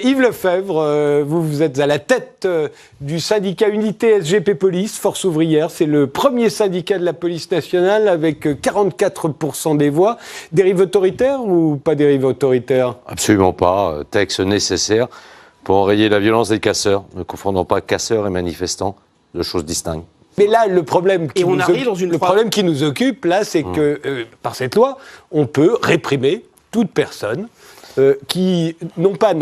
Yves Lefebvre, vous êtes à la tête du syndicat Unité SGP Police, Force ouvrière. C'est le premier syndicat de la police nationale avec 44% des voix. Dérive autoritaire ou pas dérive autoritaire ? Absolument pas. Texte nécessaire pour enrayer la violence des casseurs. Ne confondons pas casseurs et manifestants, deux choses distinctes. Mais là, le problème qui nous occupe, là, c'est que par cette loi, on peut réprimer toute personne qui, non pas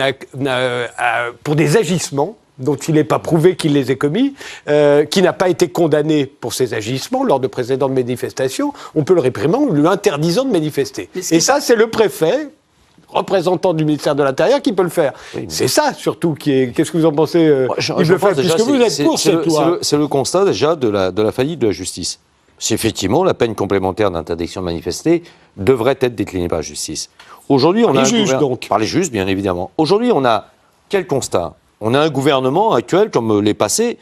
pour des agissements dont il n'est pas prouvé qu'il les ait commis, qui n'a pas été condamné pour ces agissements lors de précédentes manifestations, on peut le réprimer en lui interdisant de manifester. Et ça, c'est le préfet, représentant du ministère de l'Intérieur, qui peut le faire. Oui, c'est ça, surtout, qui est... Qu'est-ce que vous en pensez, Yves Lefebvre, puisque vous êtes pour cette loi. C'est le constat, déjà, de la faillite de la justice. C'est effectivement, la peine complémentaire d'interdiction de manifester devrait être déclinée par la justice. Aujourd'hui, on a par les juges, bien évidemment. Aujourd'hui, on a quel constat ? On a un gouvernement actuel, comme les passés,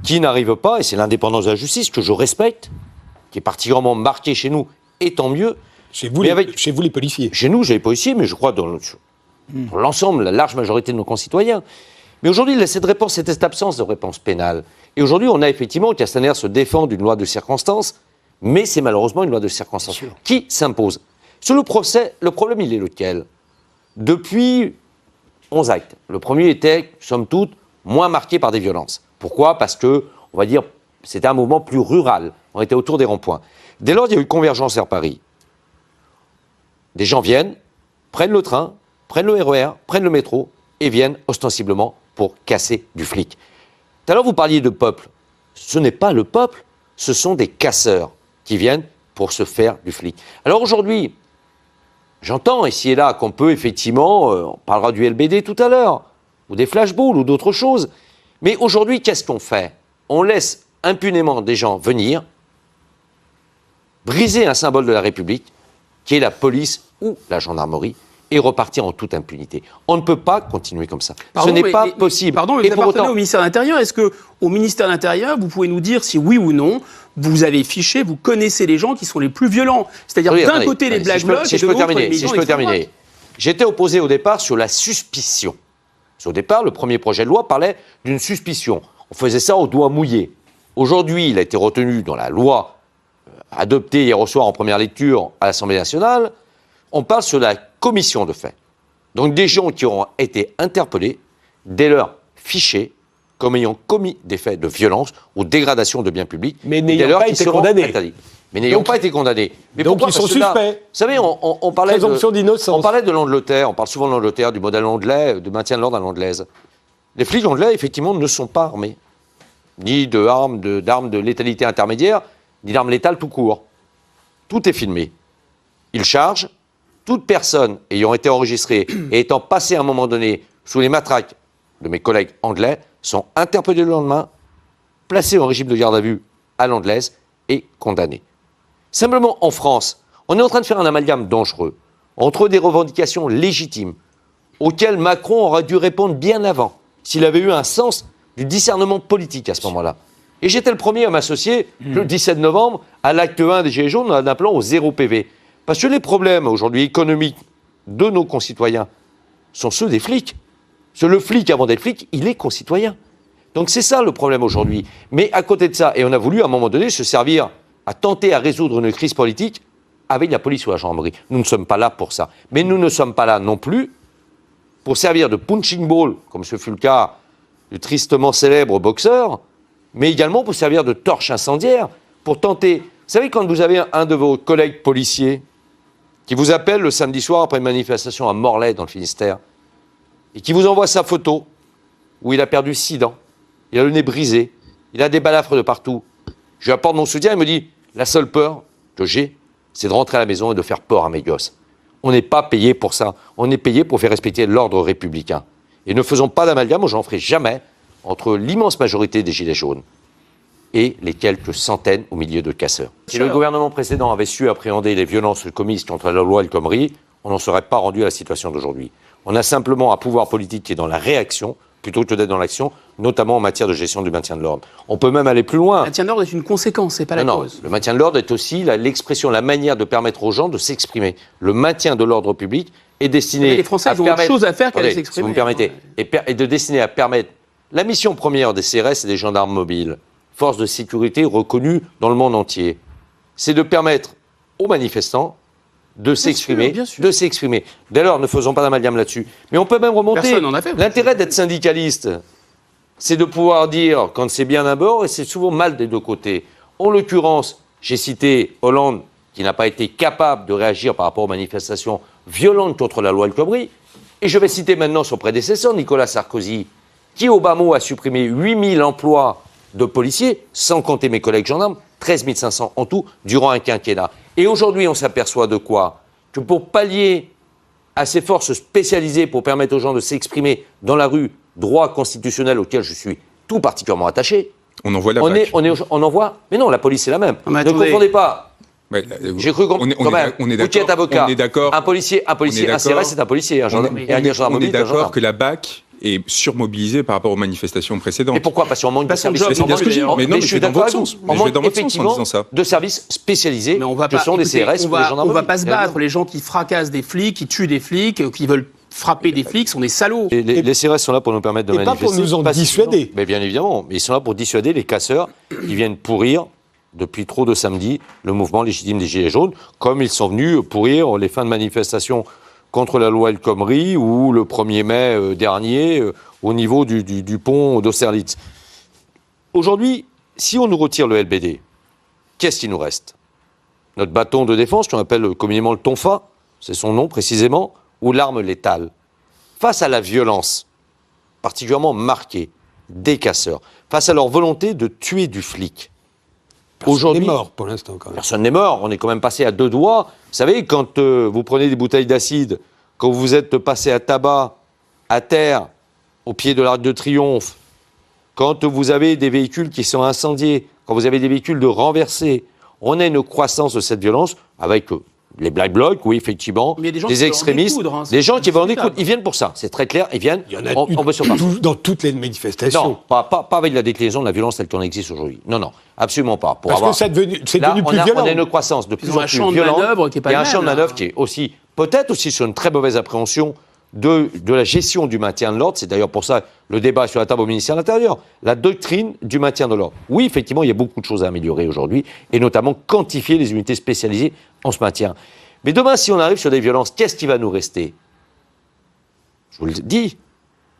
qui n'arrive pas, et c'est l'indépendance de la justice, que je respecte, qui est particulièrement marquée chez nous, et tant mieux. Chez vous, les policiers. Chez nous, j'ai les policiers, mais je crois dans l'ensemble, la large majorité de nos concitoyens. Mais aujourd'hui, cette réponse, c'était cette absence de réponse pénale. Et aujourd'hui, on a effectivement, Castaner se défend d'une loi de circonstance, mais c'est malheureusement une loi de circonstance qui s'impose. Sur le procès, le problème, il est lequel ? Depuis 11 actes. Le premier était, somme toute, moins marqué par des violences. Pourquoi ? Parce que, on va dire, c'était un mouvement plus rural. On était autour des ronds-points. Dès lors, il y a eu convergence vers Paris. Des gens viennent, prennent le train, prennent le RER, prennent le métro et viennent ostensiblement pour casser du flic. Tout à l'heure, vous parliez de peuple. Ce n'est pas le peuple, ce sont des casseurs qui viennent pour se faire du flic. Alors aujourd'hui, j'entends ici et là qu'on peut effectivement, on parlera du LBD tout à l'heure, ou des flashballs ou d'autres choses. Mais aujourd'hui, qu'est-ce qu'on fait ? On laisse impunément des gens venir, briser un symbole de la République, qui est la police ou la gendarmerie, et repartir en toute impunité. On ne peut pas continuer comme ça. Ce n'est pas possible. Pardon, mais vous appartenez au ministère de l'Intérieur. Est-ce qu'au ministère de l'Intérieur, vous pouvez nous dire si oui ou non, vous avez fiché, vous connaissez les gens qui sont les plus violents ? C'est-à-dire d'un côté les Black Blocs et de l'autre les militants d'extrême droite. J'étais opposé au départ sur la suspicion. Au départ, le premier projet de loi parlait d'une suspicion. On faisait ça au doigt mouillé. Aujourd'hui, il a été retenu dans la loi adoptée hier au soir en première lecture à l'Assemblée nationale. On parle sur la commission de faits. Donc des gens qui auront été interpellés dès lors fichés comme ayant commis des faits de violence ou dégradation de biens publics. Mais n'ayant pas été condamnés. Mais n'ayant pas été condamnés. Mais donc ils sont suspects. Vous savez, on parlait d'innocence. On parlait de l'Angleterre, on parle souvent de l'Angleterre, du modèle anglais, de maintien de l'ordre à l'anglaise. Les flics anglais, effectivement, ne sont pas armés. Ni d'armes de létalité intermédiaire, ni d'armes létales tout court. Tout est filmé. Ils chargent. Toute personne ayant été enregistrée et étant passée à un moment donné sous les matraques de mes collègues anglais sont interpellés le lendemain, placés en régime de garde à vue à l'anglaise et condamnés. Simplement, en France, on est en train de faire un amalgame dangereux entre des revendications légitimes auxquelles Macron aurait dû répondre bien avant, s'il avait eu un sens du discernement politique à ce moment-là. Et j'étais le premier à m'associer, le 17 novembre, à l'acte 1 des Gilets jaunes en appelant au 0 PV. Parce que les problèmes aujourd'hui économiques de nos concitoyens sont ceux des flics. Parce que le flic, avant d'être flic, il est concitoyen. Donc c'est ça le problème aujourd'hui. Mais à côté de ça, et on a voulu à un moment donné se servir à tenter à résoudre une crise politique avec la police ou la gendarmerie. Nous ne sommes pas là pour ça. Mais nous ne sommes pas là non plus pour servir de punching ball, comme ce fut le cas du tristement célèbre boxeur, mais également pour servir de torche incendiaire, pour tenter... Vous savez, quand vous avez un de vos collègues policiers qui vous appelle le samedi soir après une manifestation à Morlaix, dans le Finistère, et qui vous envoie sa photo, où il a perdu 6 dents, il a le nez brisé, il a des balafres de partout. Je lui apporte mon soutien, il me dit, la seule peur que j'ai, c'est de rentrer à la maison et de faire peur à mes gosses. On n'est pas payé pour ça, on est payé pour faire respecter l'ordre républicain. Et ne faisons pas d'amalgame, moi j'en ferai jamais, entre l'immense majorité des Gilets jaunes et les quelques centaines au milieu de casseurs. Si le gouvernement précédent avait su appréhender les violences commises contre la loi El Khomri, on n'en serait pas rendu à la situation d'aujourd'hui. On a simplement un pouvoir politique qui est dans la réaction, plutôt que d'être dans l'action, notamment en matière de gestion du maintien de l'ordre. On peut même aller plus loin. Le maintien de l'ordre est une conséquence, c'est pas la cause. Le maintien de l'ordre est aussi l'expression, la manière de permettre aux gens de s'exprimer. Le maintien de l'ordre public est destiné les Français ont autre chose à faire qu'à s'exprimer. Si vous me permettez, est de destiné à permettre la mission première des CRS et des gendarmes mobiles, forces de sécurité reconnues dans le monde entier, c'est de permettre aux manifestants de s'exprimer, Dès lors, ne faisons pas d'amalgame là-dessus. Mais on peut même remonter. Personne n'en a fait. L'intérêt d'être syndicaliste, c'est de pouvoir dire quand c'est bien d'un bord et c'est souvent mal des deux côtés. En l'occurrence, j'ai cité Hollande, qui n'a pas été capable de réagir par rapport aux manifestations violentes contre la loi El Khomri. Et je vais citer maintenant son prédécesseur, Nicolas Sarkozy, qui au bas mot a supprimé 8000 emplois de policiers, sans compter mes collègues gendarmes, 13 500 en tout, durant un quinquennat. Et aujourd'hui, on s'aperçoit de quoi? Que pour pallier à ces forces spécialisées pour permettre aux gens de s'exprimer dans la rue, droit constitutionnel auquel je suis tout particulièrement attaché, on envoie la PAC. On envoie... Mais non, la police, c'est la même. Ne confondez pas. J'ai cru qu'on... On est d'accord. Avocat. On est d'accord. Un policier, un CRS, c'est un policier. On est d'accord que la BAC est surmobilisée par rapport aux manifestations précédentes. Et pourquoi? Parce qu'on manque de services. C'est bien ce que je dis. Mais non, mais je vais dans votre sens. On manque effectivement de services spécialisés que sont des CRS ou des gendarmes. On ne va pas se battre. Les gens qui fracassent des flics, qui tuent des flics, qui veulent frapper des flics sont des salauds. Les CRS sont là pour nous permettre de manifester. Et pas pour nous en dissuader. Mais bien évidemment, mais ils sont là pour dissuader les casseurs qui viennent pourrir, depuis trop de samedis, le mouvement légitime des Gilets jaunes, comme ils sont venus pourrir les fins de manifestation contre la loi El Khomri ou le 1er mai dernier au niveau du pont d'Austerlitz. Aujourd'hui, si on nous retire le LBD, qu'est-ce qui nous reste? Notre bâton de défense, qu'on appelle communément le tonfa, c'est son nom précisément, ou l'arme létale. Face à la violence particulièrement marquée des casseurs, face à leur volonté de tuer du flic. Personne n'est mort pour l'instant quand même. Personne n'est mort, on est quand même passé à deux doigts. Vous savez, quand vous prenez des bouteilles d'acide, quand vous êtes passé à tabac, à terre, au pied de l'Arc de Triomphe, quand vous avez des véhicules qui sont incendiés, quand vous avez des véhicules de renversés, on a une croissance de cette violence avec les Black Blocs, oui, effectivement, des extrémistes, des gens qui veulent en découdre. Ils viennent pour ça, c'est très clair, ils viennent. Il y en a dans toutes les manifestations. Non, pas avec la déclinaison de la violence telle qu'on existe aujourd'hui. Non, non, absolument pas. Parce que c'est devenu plus violent. On a une croissance de plus en plus violente. Il y a un champ de manœuvre qui est aussi, peut-être aussi sur une très mauvaise appréhension de la gestion du maintien de l'ordre. C'est d'ailleurs pour ça le débat sur la table au ministère de l'Intérieur. La doctrine du maintien de l'ordre. Oui, effectivement, il y a beaucoup de choses à améliorer aujourd'hui, et notamment quantifier les unités spécialisées en ce maintien. Mais demain, si on arrive sur des violences, qu'est-ce qui va nous rester? Je vous le dis,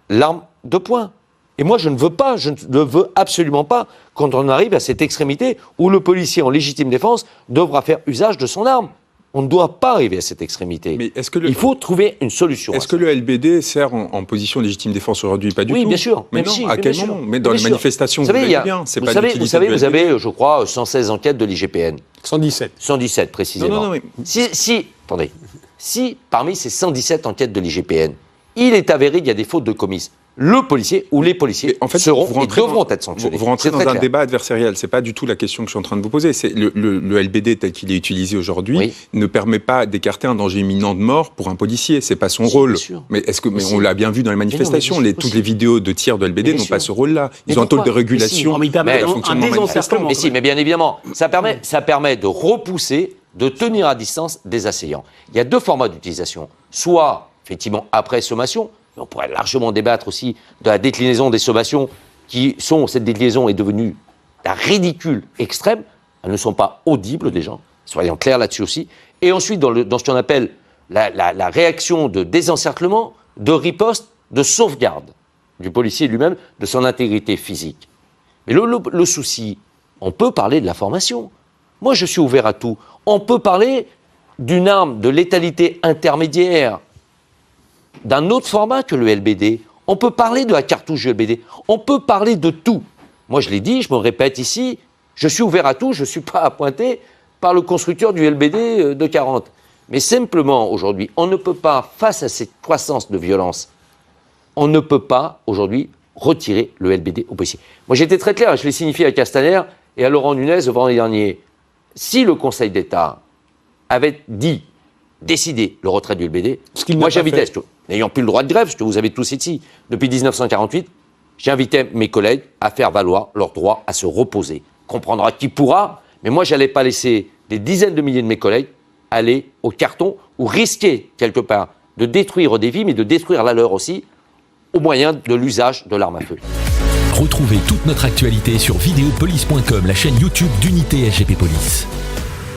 l'arme de poing. Et moi, je ne veux absolument pas, quand on arrive à cette extrémité où le policier en légitime défense devra faire usage de son arme. On ne doit pas arriver à cette extrémité. Mais il faut trouver une solution. Est-ce que le LBD sert en position légitime défense aujourd'hui? Pas du tout. Oui, bien sûr. Mais non, à quel moment? Mais dans les manifestations, vous voyez bien. Vous avez, je crois, 116 enquêtes de l'IGPN. 117. 117, précisément. Non, mais... Attendez. Si, parmi ces 117 enquêtes de l'IGPN, il est avéré qu'il y a des fautes de commises, le policier ou les policiers seront et devront être sanctionnés. Vous rentrez dans un débat adversarial. C'est pas du tout la question que je suis en train de vous poser. C'est le LBD tel qu'il est utilisé aujourd'hui ne permet pas d'écarter un danger imminent de mort pour un policier. C'est pas son rôle. Mais on l'a bien vu dans les manifestations. Toutes les vidéos de tirs de LBD n'ont pas ce rôle-là. Ils ont un taux de régulation. Mais bien évidemment, ça permet de repousser, de tenir à distance des assaillants. Il y a deux formats d'utilisation. Soit effectivement après sommation. On pourrait largement débattre aussi de la déclinaison des sommations cette déclinaison est devenue d'un ridicule extrême. Elles ne sont pas audibles des gens, soyons clairs là-dessus aussi. Et ensuite, dans ce qu'on appelle la réaction de désencerclement, de riposte, de sauvegarde du policier lui-même, de son intégrité physique. Mais le souci, on peut parler de la formation. Moi, je suis ouvert à tout. On peut parler d'une arme de létalité intermédiaire, d'un autre format que le LBD. On peut parler de la cartouche du LBD. On peut parler de tout. Moi, je l'ai dit, je me répète ici, je suis ouvert à tout, je ne suis pas appointé par le constructeur du LBD de 40. Mais simplement, aujourd'hui, on ne peut pas, face à cette croissance de violence, on ne peut pas, aujourd'hui, retirer le LBD aux policiers. Moi, j'étais très clair, je l'ai signifié à Castaner et à Laurent Nunez le vendredi dernier. Si le Conseil d'État avait décidé le retrait du LBD, moi j'invitais, n'ayant plus le droit de grève, ce que vous avez tous ici, depuis 1948, j'invitais mes collègues à faire valoir leur droit à se reposer. Comprendra qui pourra, mais moi je n'allais pas laisser des dizaines de milliers de mes collègues aller au carton ou risquer quelque part de détruire des vies, mais de détruire la leur aussi, au moyen de l'usage de l'arme à feu. Retrouvez toute notre actualité sur videopolice.com, la chaîne YouTube d'Unité SGP Police.